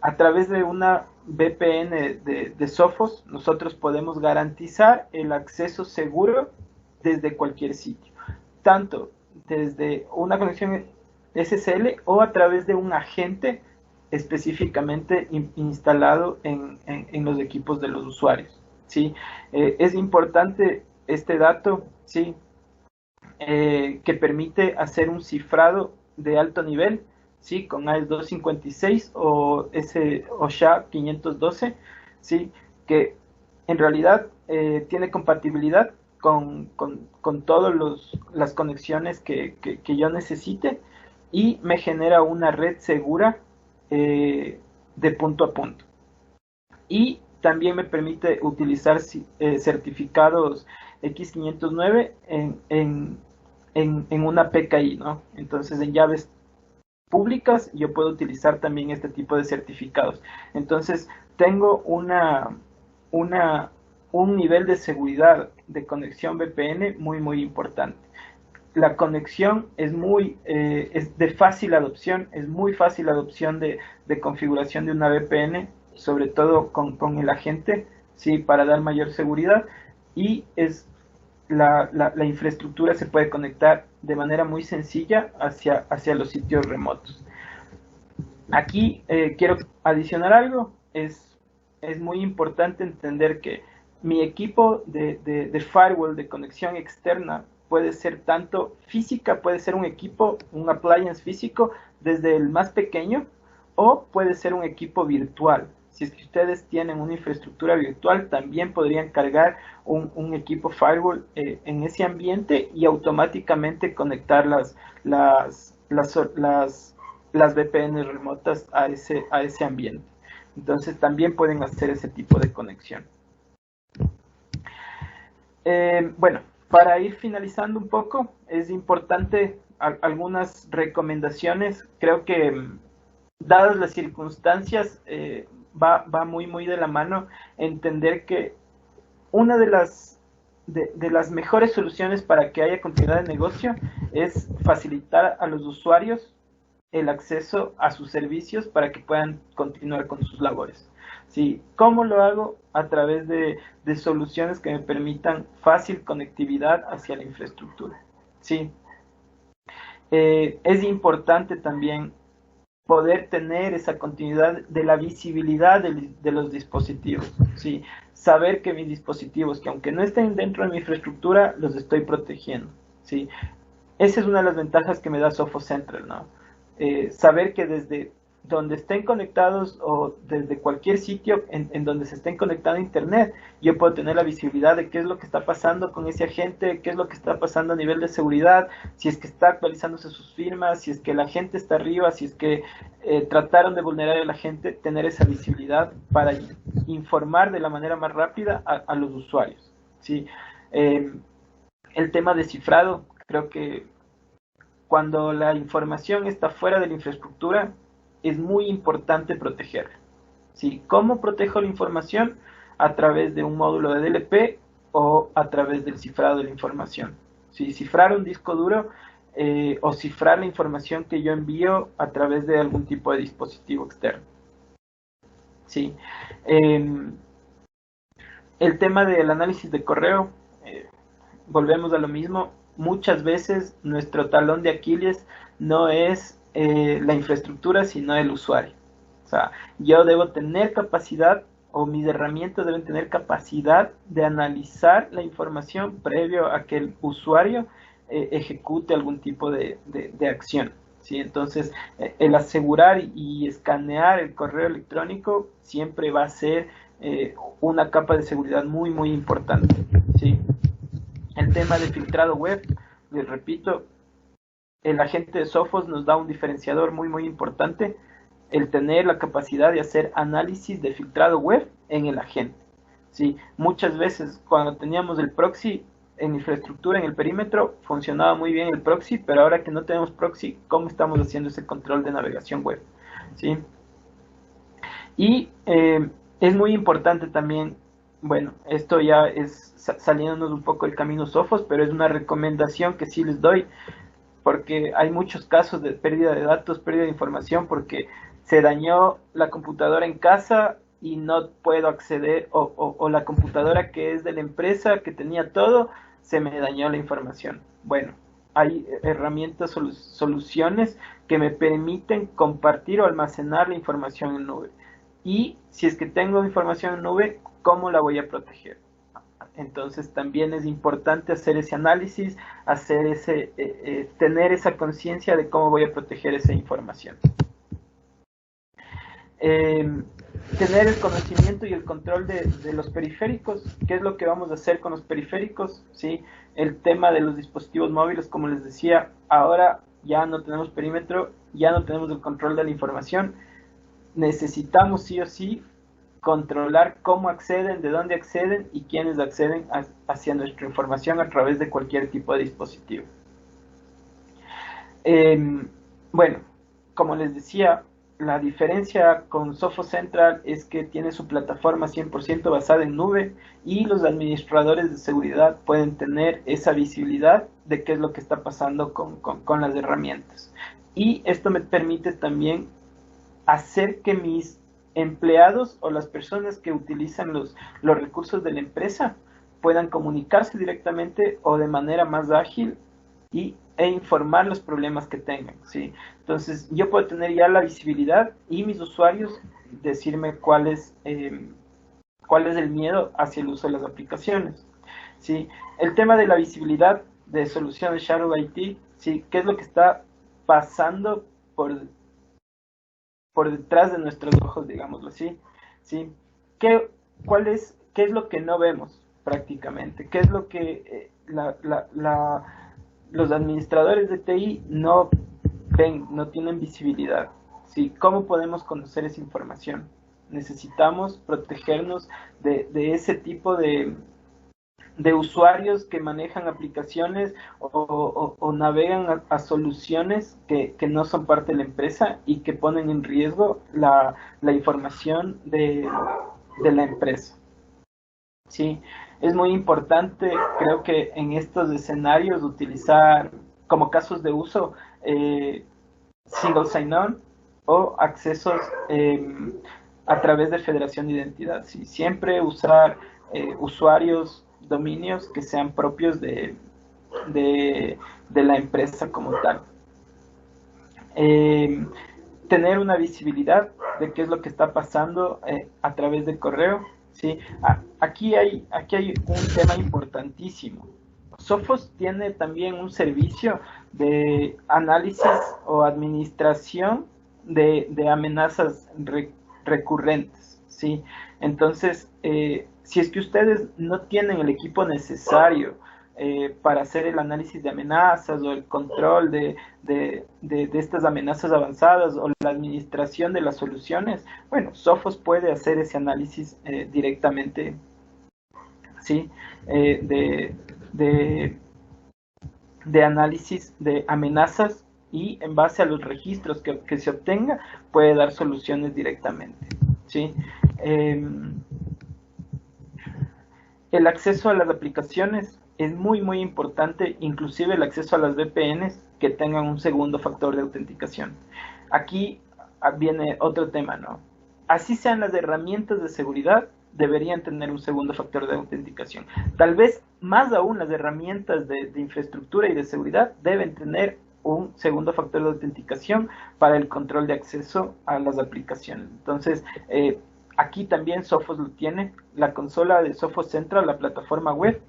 a través de una VPN de Sophos nosotros podemos garantizar el acceso seguro desde cualquier sitio, tanto desde una conexión SSL o a través de un agente específicamente instalado en los equipos de los usuarios. ¿Sí? Es importante este dato, ¿sí? Que permite hacer un cifrado de alto nivel, ¿sí? Con AES 256 o SHA-512, ¿sí? Que en realidad tiene compatibilidad con todas las conexiones que yo necesite y me genera una red segura de punto a punto. Y también me permite utilizar certificados X509 en una PKI, ¿no? Entonces, en llaves públicas yo puedo utilizar también este tipo de certificados. Entonces, tengo un nivel de seguridad de conexión VPN muy importante. La conexión es es de fácil adopción, es muy fácil la adopción de configuración de una VPN, sobre todo con el agente, ¿sí? Para dar mayor seguridad, y la infraestructura se puede conectar de manera muy sencilla hacia los sitios remotos. Aquí quiero adicionar algo, es muy importante entender que mi equipo de firewall de conexión externa puede ser tanto física, puede ser un equipo, un appliance físico, desde el más pequeño, o puede ser un equipo virtual. Si es que ustedes tienen una infraestructura virtual, también podrían cargar un equipo firewall en ese ambiente y automáticamente conectar las VPN remotas a ese ambiente. Entonces también pueden hacer ese tipo de conexión. Bueno, para ir finalizando un poco, es importante algunas recomendaciones. Creo que dadas las circunstancias, va muy de la mano entender que una de las mejores soluciones para que haya continuidad de negocio es facilitar a los usuarios el acceso a sus servicios para que puedan continuar con sus labores. ¿Sí? ¿Cómo lo hago? A través de soluciones que me permitan fácil conectividad hacia la infraestructura. ¿Sí? Es importante también poder tener esa continuidad de la visibilidad de los dispositivos, ¿sí? Saber que mis dispositivos, que aunque no estén dentro de mi infraestructura, los estoy protegiendo, ¿sí? Esa es una de las ventajas que me da Sophos Central, ¿no? Saber que desde donde estén conectados o desde cualquier sitio en donde se estén conectando a internet, yo puedo tener la visibilidad de qué es lo que está pasando con ese agente, qué es lo que está pasando a nivel de seguridad, si es que está actualizándose sus firmas, si es que la gente está arriba, si es que trataron de vulnerar a la gente, tener esa visibilidad para informar de la manera más rápida a los usuarios, ¿sí? El tema de cifrado, creo que cuando la información está fuera de la infraestructura, es muy importante protegerla, ¿sí? ¿Cómo protejo la información? A través de un módulo de DLP o a través del cifrado de la información, ¿sí? Cifrar un disco duro o cifrar la información que yo envío a través de algún tipo de dispositivo externo, ¿sí? El tema del análisis de correo, volvemos a lo mismo. Muchas veces nuestro talón de Aquiles no es la infraestructura, sino el usuario. O sea, yo debo tener capacidad, o mis herramientas deben tener capacidad de analizar la información previo a que el usuario ejecute algún tipo de acción, ¿sí? Entonces, el asegurar y escanear el correo electrónico siempre va a ser una capa de seguridad muy importante, ¿sí? El tema de filtrado web, les repito, el agente de Sophos nos da un diferenciador muy importante, el tener la capacidad de hacer análisis de filtrado web en el agente, ¿sí? Muchas veces cuando teníamos el proxy en infraestructura, en el perímetro, funcionaba muy bien el proxy, pero ahora que no tenemos proxy, ¿cómo estamos haciendo ese control de navegación web? ¿Sí? Y es muy importante también, bueno, esto ya es saliéndonos un poco del camino Sophos, pero es una recomendación que sí les doy, porque hay muchos casos de pérdida de datos, pérdida de información, porque se dañó la computadora en casa y no puedo acceder, o la computadora que es de la empresa, que tenía todo, se me dañó la información. Bueno, hay herramientas, soluciones que me permiten compartir o almacenar la información en nube. Y si es que tengo información en nube, ¿cómo la voy a proteger? Entonces también es importante hacer ese análisis, tener esa conciencia de cómo voy a proteger esa información. Tener el conocimiento y el control de los periféricos. ¿Qué es lo que vamos a hacer con los periféricos? ¿Sí? El tema de los dispositivos móviles, como les decía, ahora ya no tenemos perímetro, ya no tenemos el control de la información. Necesitamos sí o sí controlar cómo acceden, de dónde acceden y quiénes acceden hacia nuestra información a través de cualquier tipo de dispositivo. Bueno, como les decía, la diferencia con Sophos Central es que tiene su plataforma 100% basada en nube y los administradores de seguridad pueden tener esa visibilidad de qué es lo que está pasando con las herramientas. Y esto me permite también hacer que mis empleados o las personas que utilizan los recursos de la empresa puedan comunicarse directamente o de manera más ágil e informar los problemas que tengan, ¿sí? Entonces yo puedo tener ya la visibilidad y mis usuarios decirme cuál es el miedo hacia el uso de las aplicaciones, ¿sí? El tema de la visibilidad de soluciones Shadow IT, ¿sí? ¿Qué es lo que está pasando por detrás de nuestros ojos, digámoslo así? ¿Sí? ¿Qué es lo que no vemos prácticamente? ¿Qué es lo que los administradores de TI no ven, no tienen visibilidad? ¿Sí? ¿Cómo podemos conocer esa información? Necesitamos protegernos de ese tipo de usuarios que manejan aplicaciones o navegan a soluciones que no son parte de la empresa y que ponen en riesgo la información de la empresa. Sí, es muy importante, creo que en estos escenarios utilizar como casos de uso single sign-on o accesos a través de federación de identidad. ¿Sí? Siempre usar usuarios, dominios que sean propios de la empresa como tal. Tener una visibilidad de qué es lo que está pasando a través del correo. ¿Sí? Aquí hay un tema importantísimo. Sophos tiene también un servicio de análisis o administración de amenazas recurrentes, ¿sí? Entonces, si es que ustedes no tienen el equipo necesario para hacer el análisis de amenazas o el control de estas amenazas avanzadas o la administración de las soluciones, bueno, Sophos puede hacer ese análisis directamente, ¿sí? De análisis de amenazas y en base a los registros que se obtenga puede dar soluciones directamente, ¿sí? El acceso a las aplicaciones es muy importante, inclusive el acceso a las VPNs que tengan un segundo factor de autenticación. Aquí viene otro tema, ¿no? Así sean las herramientas de seguridad, deberían tener un segundo factor de autenticación. Tal vez más aún las herramientas de infraestructura y de seguridad deben tener un segundo factor de autenticación para el control de acceso a las aplicaciones. Entonces, aquí también Sophos lo tiene. La consola de Sophos Central, la plataforma web,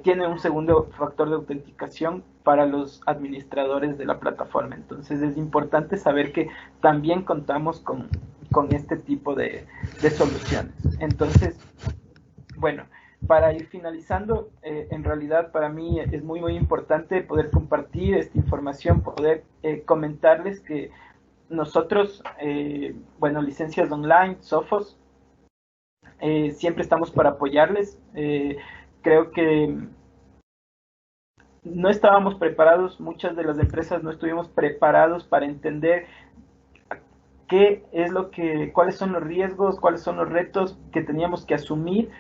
tiene un segundo factor de autenticación para los administradores de la plataforma. Entonces es importante saber que también contamos con este tipo de soluciones. Entonces, bueno, para ir finalizando, en realidad para mí es muy importante poder compartir esta información, poder comentarles que nosotros, bueno, Licencias Online, Sophos, siempre estamos para apoyarles. Creo que no estábamos preparados, muchas de las empresas no estuvimos preparados para entender cuáles son los riesgos, cuáles son los retos que teníamos que asumir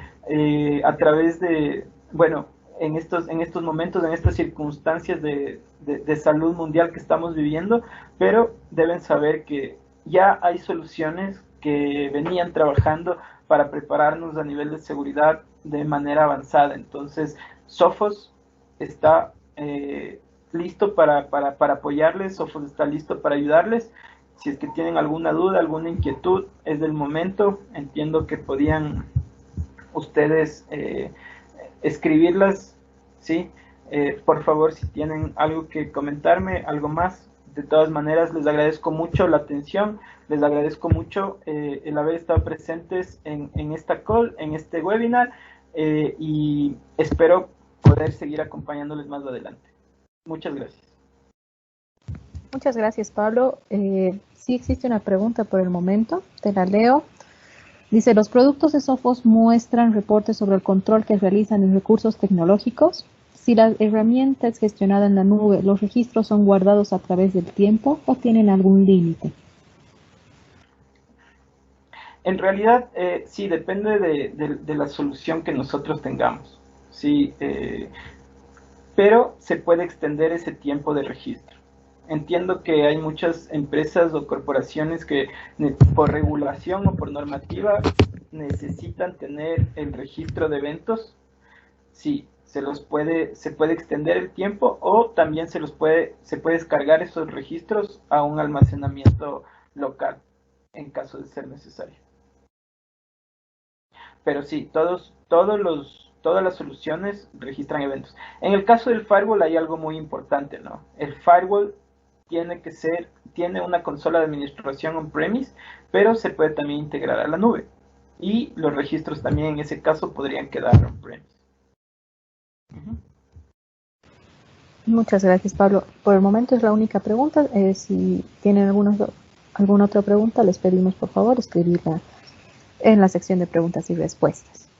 a través de, bueno, en estos momentos, en estas circunstancias de salud mundial que estamos viviendo, pero deben saber que ya hay soluciones que venían trabajando para prepararnos a nivel de seguridad de manera avanzada. Entonces, Sophos está listo para apoyarles, Sophos está listo para ayudarles. Si es que tienen alguna duda, alguna inquietud, es del momento. Entiendo que podían ustedes escribirlas, ¿sí? Por favor, si tienen algo que comentarme, algo más. De todas maneras, les agradezco mucho la atención, les agradezco mucho el haber estado presentes en esta call, en este webinar, y espero poder seguir acompañándoles más adelante. Muchas gracias. Muchas gracias, Pablo. Sí existe una pregunta por el momento, te la leo. Dice, ¿los productos de Sophos muestran reportes sobre el control que realizan en recursos tecnológicos? Si la herramienta es gestionada en la nube, ¿los registros son guardados a través del tiempo o tienen algún límite? En realidad, sí, depende de la solución que nosotros tengamos. Sí, pero se puede extender ese tiempo de registro. Entiendo que hay muchas empresas o corporaciones que por regulación o por normativa necesitan tener el registro de eventos. Sí, se puede extender el tiempo o también se puede descargar esos registros a un almacenamiento local en caso de ser necesario. Pero sí, todos todas las soluciones registran eventos. En el caso del firewall hay algo muy importante, ¿no? El firewall tiene una consola de administración on-premise, pero se puede también integrar a la nube. Y los registros también en ese caso podrían quedar on-premise. Muchas gracias, Pablo. Por el momento es la única pregunta. Si tienen alguna otra pregunta, les pedimos por favor escribirla en la sección de preguntas y respuestas.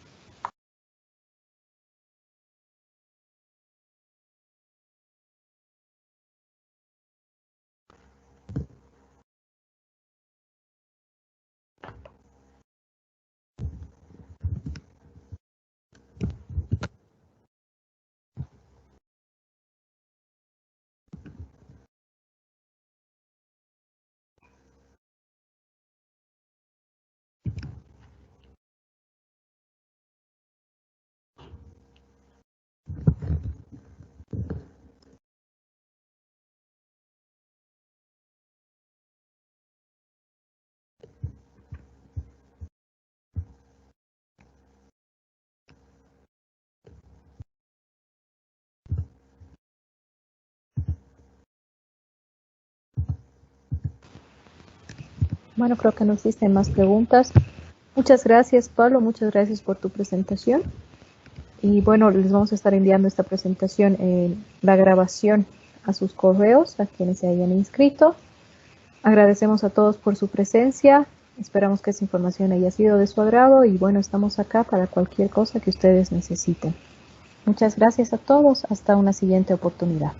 Bueno, creo que no existen más preguntas. Muchas gracias, Pablo. Muchas gracias por tu presentación. Y bueno, les vamos a estar enviando esta presentación en la grabación a sus correos, a quienes se hayan inscrito. Agradecemos a todos por su presencia. Esperamos que esta información haya sido de su agrado y bueno, estamos acá para cualquier cosa que ustedes necesiten. Muchas gracias a todos. Hasta una siguiente oportunidad.